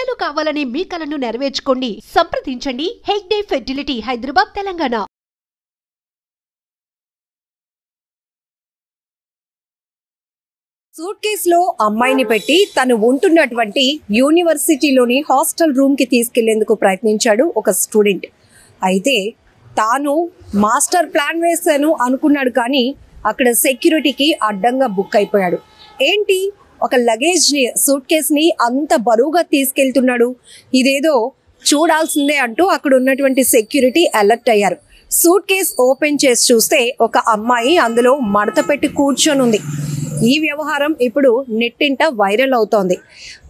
పిల్లలు కావాలనే మీ కలను నెరవేర్చుకోండి. సంప్రదించండి హెగ్డే ఫెర్టిలిటీ, హైదరాబాద్, తెలంగాణ. సూట్ కేసులో అమ్మాయిని పెట్టి తను ఉంటున్నటువంటి యూనివర్సిటీలోని హాస్టల్ రూమ్ కి తీసుకెళ్లేందుకు ప్రయత్నించాడు ఒక స్టూడెంట్. అయితే తాను మాస్టర్ ప్లాన్ వేశాను అనుకున్నాడు, కానీ అక్కడ సెక్యూరిటీకి అడ్డంగా బుక్ అయిపోయాడు. ఏంటి, ఒక లగేజ్ సూట్ కేసుని అంత బరువుగా తీసుకెళ్తున్నాడు, ఇదేదో చూడాల్సిందే అంటూ అక్కడ ఉన్నటువంటి సెక్యూరిటీ అలర్ట్ అయ్యారు. సూట్ కేస్ ఓపెన్ చేసి చూస్తే ఒక అమ్మాయి అందులో మడత పెట్టి కూర్చొని ఉంది. ఈ వ్యవహారం ఇప్పుడు నెట్టింట వైరల్ అవుతోంది.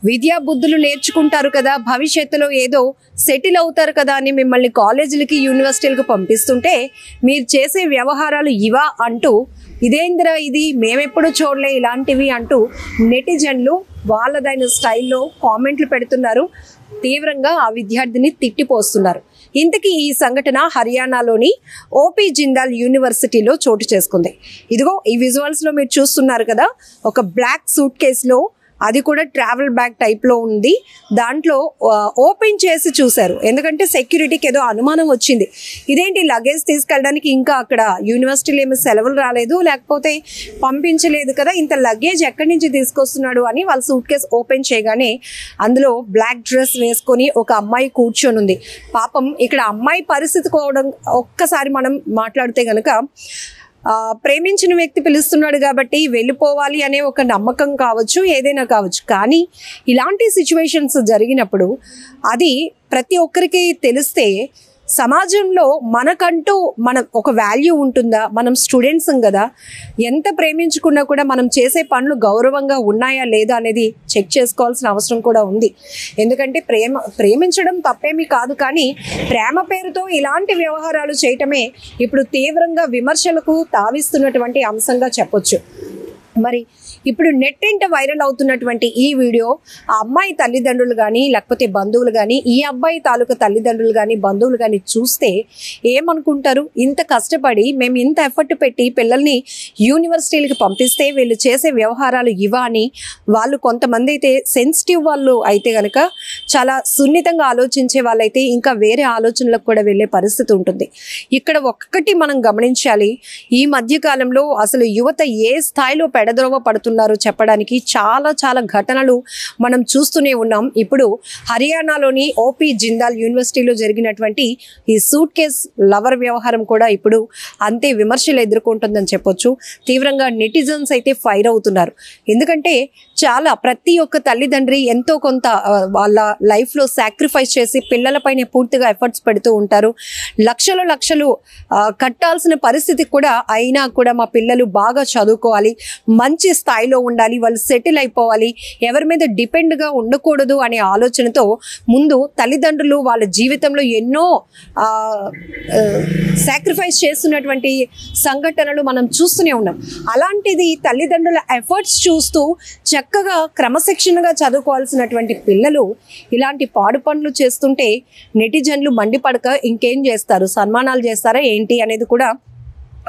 విద్యా బుద్ధులు నేర్చుకుంటారు కదా, భవిష్యత్తులో ఏదో సెటిల్ అవుతారు కదా అని మిమ్మల్ని కాలేజీలకి, యూనివర్సిటీలకు పంపిస్తుంటే మీరు చేసే వ్యవహారాలు ఇవా అంటూ, ఇదేంద్రా ఇది, మేమెప్పుడు చూడలే ఇలాంటివి అంటూ నెటిజన్లు వాళ్ళదైన స్టైల్లో కామెంట్లు పెడుతున్నారు. తీవ్రంగా ఆ విద్యార్థిని తిట్టిపోస్తున్నారు. ఇంతకీ ఈ సంఘటన హర్యానాలోని ఓపీ జిందాల్ యూనివర్సిటీలో చోటు చేసుకుంది. ఇదిగో ఈ విజువల్స్ లో మీరు చూస్తున్నారు కదా, ఒక బ్లాక్ సూట్ కేసులో, అది కూడా ట్రావెల్ బ్యాగ్ టైప్ లో ఉంది. దాంట్లో ఓపెన్ చేసి చూశారు, ఎందుకంటే సెక్యూరిటీకి ఏదో అనుమానం వచ్చింది. ఇదేంటి లగేజ్ తీసుకెళ్ళడానికి ఇంకా అక్కడ యూనివర్సిటీలో ఏమీ సెలవులు రాలేదు, లేకపోతే పంపించలేదు కదా, ఇంత లగేజ్ ఎక్కడి నుంచి తీసుకొస్తున్నాడు అని వాళ్ళు సూట్ కేసు ఓపెన్ చేయగానే అందులో బ్లాక్ డ్రెస్ వేసుకొని ఒక అమ్మాయి కూర్చొని ఉంది. పాపం ఇక్కడ అమ్మాయి పరిస్థితి కూడా ఒక్కసారి మనం మాట్లాడితే గనక, ప్రేమించిన వ్యక్తి పిలుస్తున్నాడు కాబట్టి వెళ్ళిపోవాలి అనే ఒక నమ్మకం కావచ్చు, ఏదైనా కావచ్చు. కానీ ఇలాంటి సిచ్యువేషన్స్ జరిగినప్పుడు అది ప్రతి ఒక్కరికి తెలిస్తే సమాజంలో మనకంటూ ఒక వాల్యూ ఉంటుందా? మనం స్టూడెంట్స్ కదా, ఎంత ప్రేమించుకున్నా కూడా మనం చేసే పనులు గౌరవంగా ఉన్నాయా లేదా అనేది చెక్ చేసుకోవాల్సిన అవసరం కూడా ఉంది. ఎందుకంటే ప్రేమించడం తప్పేమీ కాదు, కానీ ప్రేమ పేరుతో ఇలాంటి వ్యవహారాలు చేయటమే ఇప్పుడు తీవ్రంగా విమర్శలకు తావిస్తున్నటువంటి అంశంగా చెప్పొచ్చు. మరి ఇప్పుడు నెట్టింట వైరల్ అవుతున్నటువంటి ఈ వీడియో ఆ అమ్మాయి తల్లిదండ్రులు కానీ, లేకపోతే బంధువులు కానీ, ఈ అబ్బాయి తాలూకా తల్లిదండ్రులు కానీ, బంధువులు కానీ చూస్తే ఏమనుకుంటారు? ఇంత కష్టపడి మేము ఇంత ఎఫర్ట్ పెట్టి పిల్లల్ని యూనివర్సిటీలకు పంపిస్తే వీళ్ళు చేసే వ్యవహారాలు ఇవా అని వాళ్ళు, కొంతమంది అయితే సెన్సిటివ్ వాళ్ళు అయితే కనుక, చాలా సున్నితంగా ఆలోచించే వాళ్ళైతే ఇంకా వేరే ఆలోచనలకు కూడా వెళ్ళే పరిస్థితి ఉంటుంది. ఇక్కడ ఒక్కటి మనం గమనించాలి, ఈ మధ్యకాలంలో అసలు యువత ఏ స్థాయిలో పెడద్రోవ పడుతున్నారు చెప్పడానికి చాలా చాలా ఘటనలు మనం చూస్తూనే ఉన్నాం. ఇప్పుడు హర్యానాలోని ఓపీ జిందాల్ యూనివర్సిటీలో జరిగినటువంటి ఈ సూట్ కేస్ లవర్ వ్యవహారం కూడా ఇప్పుడు అంతే విమర్శలు ఎదుర్కొంటుందని చెప్పొచ్చు. తీవ్రంగా నెటిజన్స్ అయితే ఫైర్ అవుతున్నారు. ఎందుకంటే ప్రతి ఒక్క తల్లిదండ్రి ఎంతో కొంత వాళ్ళ లైఫ్లో సాక్రిఫైస్ చేసి పిల్లలపైన పూర్తిగా ఎఫర్ట్స్ పెడుతూ ఉంటారు. లక్షలు కట్టాల్సిన పరిస్థితి కూడా అయినా కూడా మా పిల్లలు బాగా చదువుకోవాలి, మంచి స్థాయిలో ఉండాలి, వాళ్ళు సెటిల్ అయిపోవాలి, ఎవరి మీద డిపెండ్గా ఉండకూడదు అనే ఆలోచనతో ముందు తల్లిదండ్రులు వాళ్ళ జీవితంలో ఎన్నో సాక్రిఫైస్ చేస్తున్నటువంటి సంఘటనలు మనం చూస్తూనే ఉన్నాం. అలాంటిది తల్లిదండ్రుల ఎఫర్ట్స్ చూస్తూ చక్కగా క్రమశిక్షణగా చదువుకోవాల్సినటువంటి పిల్లలు ఇలాంటి పాడు పనులు చేస్తుంటే నెటిజన్లు మండిపడక ఇంకేం చేస్తారు? సన్మానాలు చేస్తారా ఏంటి అనేది కూడా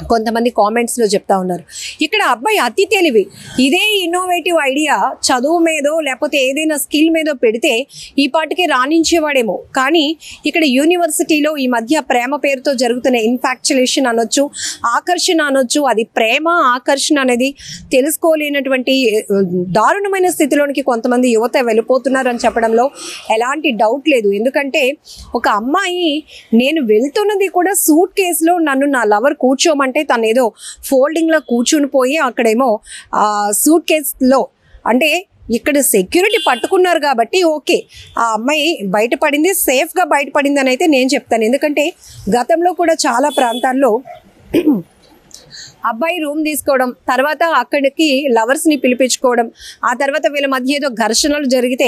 కొంతమంది కామెంట్స్లో చెప్తా ఉన్నారు. ఇక్కడ అబ్బాయి అతి తెలివి, ఇదే ఇన్నోవేటివ్ ఐడియా చదువు మీదో లేకపోతే ఏదైనా స్కిల్ మీదో పెడితే ఈ పాటికి రాణించేవాడేమో. కానీ ఇక్కడ యూనివర్సిటీలో ఈ మధ్య ప్రేమ పేరుతో జరుగుతున్న ఇన్ఫాక్చులేషన్ అనొచ్చు, ఆకర్షణ అనొచ్చు, అది ప్రేమ ఆకర్షణ అనేది తెలుసుకోలేనటువంటి దారుణమైన స్థితిలోనికి కొంతమంది యువత వెళ్ళిపోతున్నారు అని చెప్పడంలో ఎలాంటి డౌట్ లేదు. ఎందుకంటే ఒక అమ్మాయి, నేను వెళ్తున్నది కూడా సూట్ కేసులో, నన్ను నా లవర్ కూర్చోమంటే తను ఏదో ఫోల్డింగ్ లో కూర్చుని పోయి అక్కడేమో సూట్ కేసులో, అంటే ఇక్కడ సెక్యూరిటీ పట్టుకున్నారు కాబట్టి ఓకే, ఆ అమ్మాయి బయటపడింది, సేఫ్గా బయటపడింది అని అయితే నేను చెప్తాను. ఎందుకంటే గతంలో కూడా చాలా ప్రాంతాల్లో అబ్బాయి రూమ్ తీసుకోవడం, తర్వాత అక్కడికి లవర్స్ని పిలిపించుకోవడం, ఆ తర్వాత వీళ్ళ మధ్య ఏదో ఘర్షణలు జరిగితే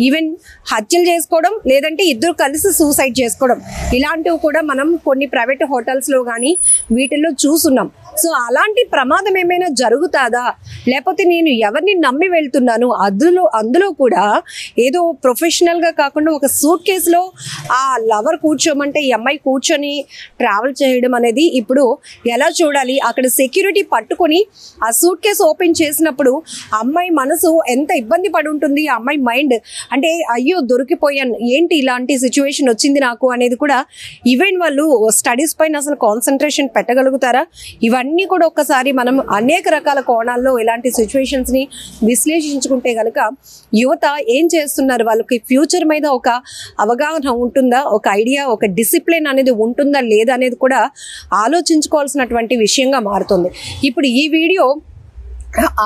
ఈవెన్ హత్యలు చేసుకోవడం, లేదంటే ఇద్దరు కలిసి సూసైడ్ చేసుకోవడం, ఇలాంటివి కూడా మనం కొన్ని ప్రైవేట్ హోటల్స్లో కానీ వీటిల్లో చూస్తున్నాం. సో అలాంటి ప్రమాదం ఏమైనా జరుగుతుందా, లేకపోతే నేను ఎవరిని నమ్మి వెళ్తున్నాను, అందులో కూడా ఏదో ప్రొఫెషనల్గా కాకుండా ఒక సూట్ కేసులో ఆ లవర్ కూర్చోమంటే ఈ అమ్మాయి కూర్చొని ట్రావెల్ చేయడం అనేది ఇప్పుడు ఎలా చూడాలి? అక్కడ సెక్యూరిటీ పట్టుకొని ఆ సూట్ కేసు ఓపెన్ చేసినప్పుడు అమ్మాయి మనసు ఎంత ఇబ్బంది పడి ఉంటుంది, ఆ అమ్మాయి మైండ్ అంటే అయ్యో దొరికిపోయాను, ఏంటి ఇలాంటి సిచ్యువేషన్ వచ్చింది నాకు అనేది కూడా. ఈవెన్ వాళ్ళు స్టడీస్ పైన అసలు కాన్సన్ట్రేషన్ పెట్టగలుగుతారా? ఇవన్నీ కూడా ఒక్కసారి మనం అనేక రకాల కోణాల్లో ఇలాంటి సిచ్యువేషన్స్ని విశ్లేషించుకుంటే కనుక యువత ఏం చేస్తున్నారు, వాళ్ళకి ఫ్యూచర్ మీద ఒక అవగాహన ఉంటుందా, ఒక ఐడియా, ఒక డిసిప్లిన్ అనేది ఉంటుందా లేదా అనేది కూడా ఆలోచించుకోవాల్సినటువంటి విషయంగా మారుతుంది. ఇప్పుడు ఈ వీడియో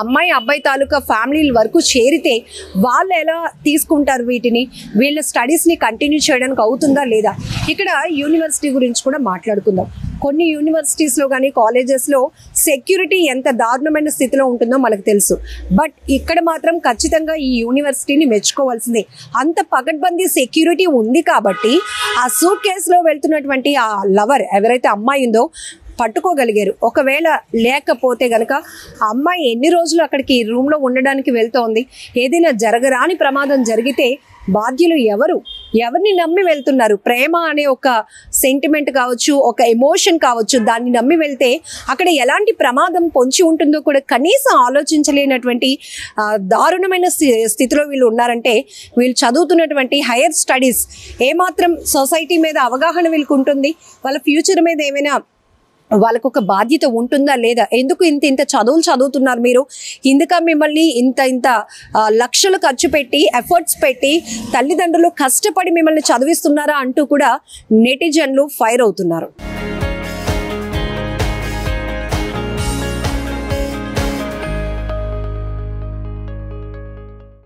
అమ్మాయి అబ్బాయి తాలూకా ఫ్యామిలీల వరకు చేరితే వాళ్ళు ఎలా తీసుకుంటారు, వీటిని వీళ్ళ స్టడీస్ని కంటిన్యూ చేయడానికి అవుతుందా లేదా? ఇక్కడ యూనివర్సిటీ గురించి కూడా మాట్లాడుకుందాం. కొన్ని యూనివర్సిటీస్లో కానీ కాలేజెస్లో సెక్యూరిటీ ఎంత దారుణమైన స్థితిలో ఉంటుందో మనకు తెలుసు. బట్ ఇక్కడ మాత్రం ఖచ్చితంగా ఈ యూనివర్సిటీని మెచ్చుకోవాల్సిందే. అంత పకడ్బందీ సెక్యూరిటీ ఉంది కాబట్టి ఆ సూట్ కేసులో వెళ్తున్నటువంటి ఆ లవర్ ఎవరైతే అమ్మాయి ఉందో పట్టుకోగలిగారు. ఒకవేళ లేకపోతే గనక ఆ అమ్మాయి ఎన్ని రోజులు అక్కడికి రూమ్లో ఉండడానికి వెళ్తోంది, ఏదైనా జరగరాని ప్రమాదం జరిగితే బాధ్యులు ఎవరు, ఎవరిని నమ్మి వెళ్తున్నారు? ప్రేమ అనే ఒక సెంటిమెంట్ కావచ్చు, ఒక ఎమోషన్ కావచ్చు, దాన్ని నమ్మి వెళ్తే అక్కడ ఎలాంటి ప్రమాదం పొంచి ఉంటుందో కూడా కనీసం ఆలోచించలేనటువంటి దారుణమైన స్థితిలో వీళ్ళు ఉన్నారంటే వీళ్ళు చదువుతున్నటువంటి హైయర్ స్టడీస్ ఏమాత్రం సొసైటీ మీద అవగాహన వీళ్ళకి ఉంటుంది, వాళ్ళ ఫ్యూచర్ మీద ఏమైనా వాళ్ళకు ఒక బాధ్యత ఉంటుందా లేదా? ఎందుకు ఇంత చదువులు చదువుతున్నారు మీరు, ఇందుక మిమ్మల్ని ఇంత లక్షలు ఖర్చు పెట్టి ఎఫర్ట్స్ పెట్టి తల్లిదండ్రులు కష్టపడి మిమ్మల్ని చదివిస్తున్నారా అంటూ కూడా నెటిజన్లు ఫైర్ అవుతున్నారు.